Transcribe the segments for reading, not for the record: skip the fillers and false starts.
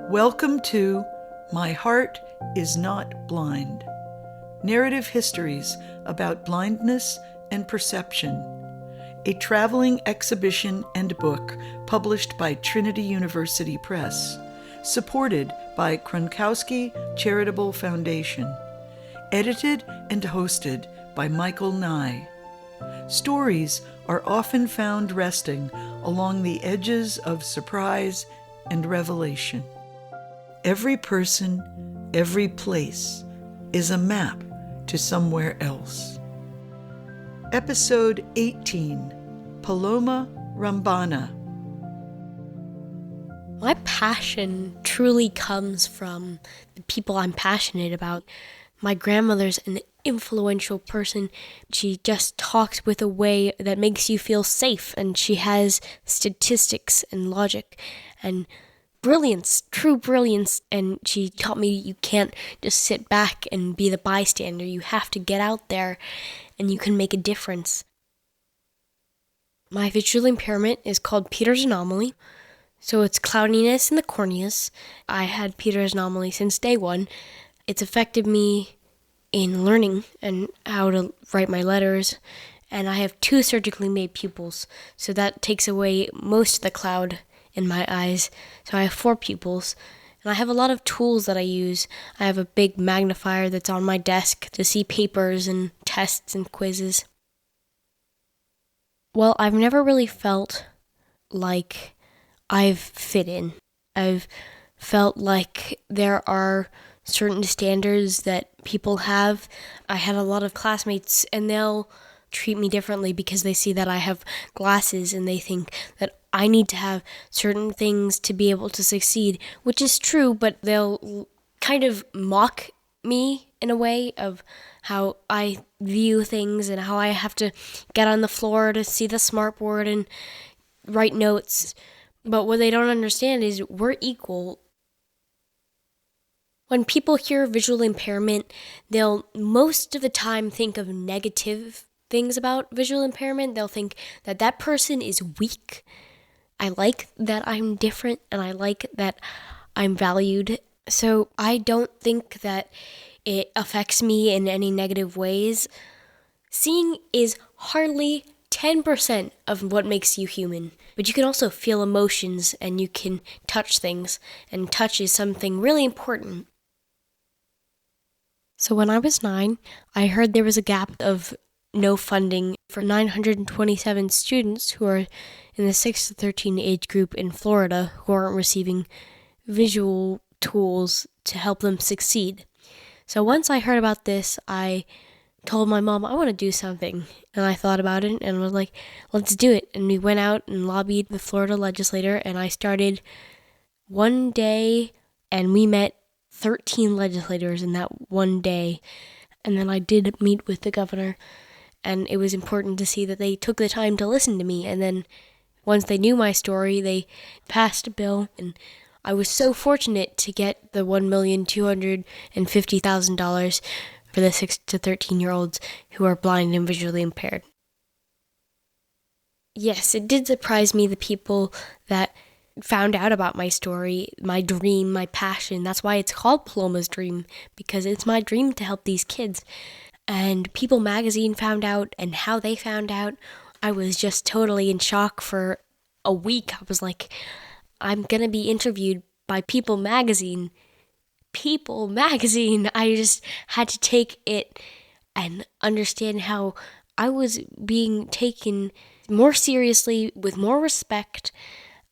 Welcome to My Heart is Not Blind. Narrative histories about blindness and perception. A traveling exhibition and book published by Trinity University Press, supported by Kronkowski Charitable Foundation. Edited and hosted by Michael Nye. Stories are often found resting along the edges of surprise and revelation. Every person, every place is a map to somewhere else. Episode 18, Paloma Rambana. My passion truly comes from the people I'm passionate about. My grandmother's an influential person. She just talks with a way that makes you feel safe, and she has statistics and logic and brilliance, true brilliance, and she taught me you can't just sit back and be the bystander. You have to get out there and you can make a difference. My visual impairment is called Peter's Anomaly. So it's cloudiness in the corneas. I had Peter's Anomaly since day one. It's affected me in learning and how to write my letters. And I have 2 surgically made pupils, so that takes away most of the cloud in my eyes. So I have 4 pupils, and I have a lot of tools that I use. I have a big magnifier that's on my desk to see papers and tests and quizzes. Well, I've never really felt like I've fit in. I've felt like there are certain standards that people have. I had a lot of classmates, and they'll treat me differently because they see that I have glasses and they think that I need to have certain things to be able to succeed, which is true, but they'll kind of mock me in a way of how I view things and how I have to get on the floor to see the smartboard and write notes. But what they don't understand is we're equal. When people hear visual impairment, they'll most of the time think of negative things about visual impairment. They'll think that that person is weak. I like that I'm different, and I like that I'm valued. So I don't think that it affects me in any negative ways. Seeing is hardly 10% of what makes you human. But you can also feel emotions, and you can touch things, and touch is something really important. So when I was 9, I heard there was a gap of no funding for 927 students who are in the 6 to 13 age group in Florida who aren't receiving visual tools to help them succeed. So once I heard about this, I told my mom, I want to do something. And I thought about it and was like, let's do it. And we went out and lobbied the Florida legislator, and I started one day, and we met 13 legislators in that one day. And then I did meet with the governor, and it was important to see that they took the time to listen to me. And then once they knew my story, they passed a bill, and I was so fortunate to get the $1,250,000 for the 6 to 13-year-olds who are blind and visually impaired. Yes, it did surprise me, the people that found out about my story, my dream, my passion. That's why it's called Paloma's Dream, because it's my dream to help these kids. And People magazine found out, and how they found out, I was just totally in shock for a week. I was like, I'm gonna be interviewed by People magazine. People magazine. I just had to take it and understand how I was being taken more seriously, with more respect,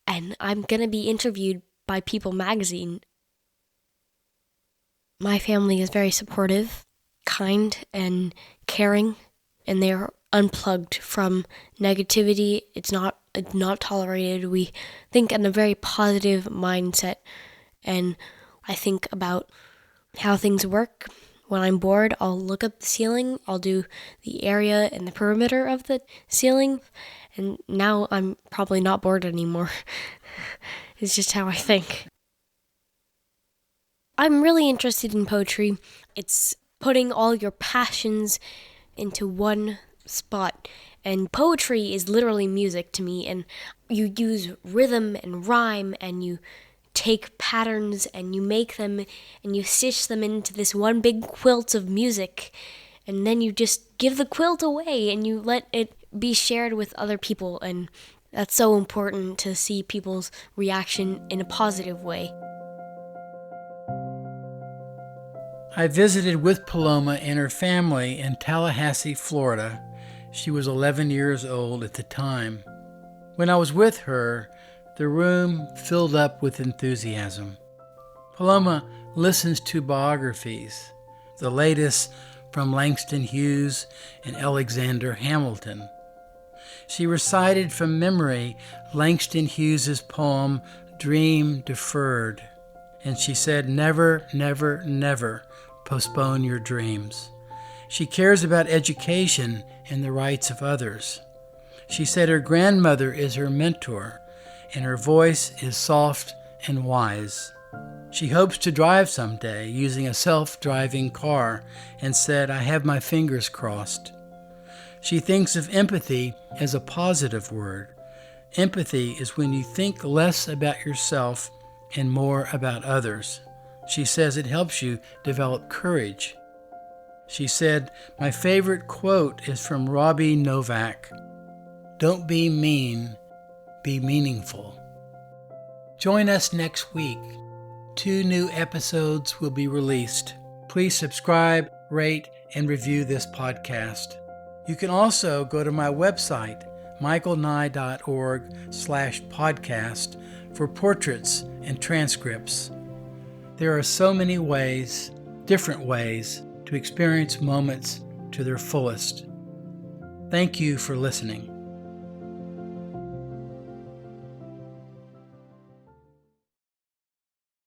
and I'm gonna be interviewed by People magazine. My family is very supportive, kind, and caring, and they're unplugged from negativity. It's not tolerated. We think in a very positive mindset, and I think about how things work. When I'm bored, I'll look up the ceiling, I'll do the area and the perimeter of the ceiling, and now I'm probably not bored anymore. It's just how I think. I'm really interested in poetry. It's putting all your passions into one spot. And poetry is literally music to me, and you use rhythm and rhyme, and you take patterns and you make them and you stitch them into this one big quilt of music, and then you just give the quilt away and you let it be shared with other people, and that's so important to see people's reaction in a positive way. I visited with Paloma and her family in Tallahassee, Florida. She was 11 years old at the time. When I was with her, the room filled up with enthusiasm. Paloma listens to biographies, the latest from Langston Hughes and Alexander Hamilton. She recited from memory Langston Hughes's poem, Dream Deferred, and she said, "Never, never, never postpone your dreams." She cares about education and the rights of others. She said her grandmother is her mentor, and her voice is soft and wise. She hopes to drive someday using a self-driving car, and said, "I have my fingers crossed." She thinks of empathy as a positive word. Empathy is when you think less about yourself and more about others. She says it helps you develop courage. She said, "My favorite quote is from Robbie Novak. Don't be mean, be meaningful." Join us next week. 2 new episodes will be released. Please subscribe, rate, and review this podcast. You can also go to my website, michaelnye.org/podcast, for portraits and transcripts. There are so many ways, different ways, to experience moments to their fullest. Thank you for listening.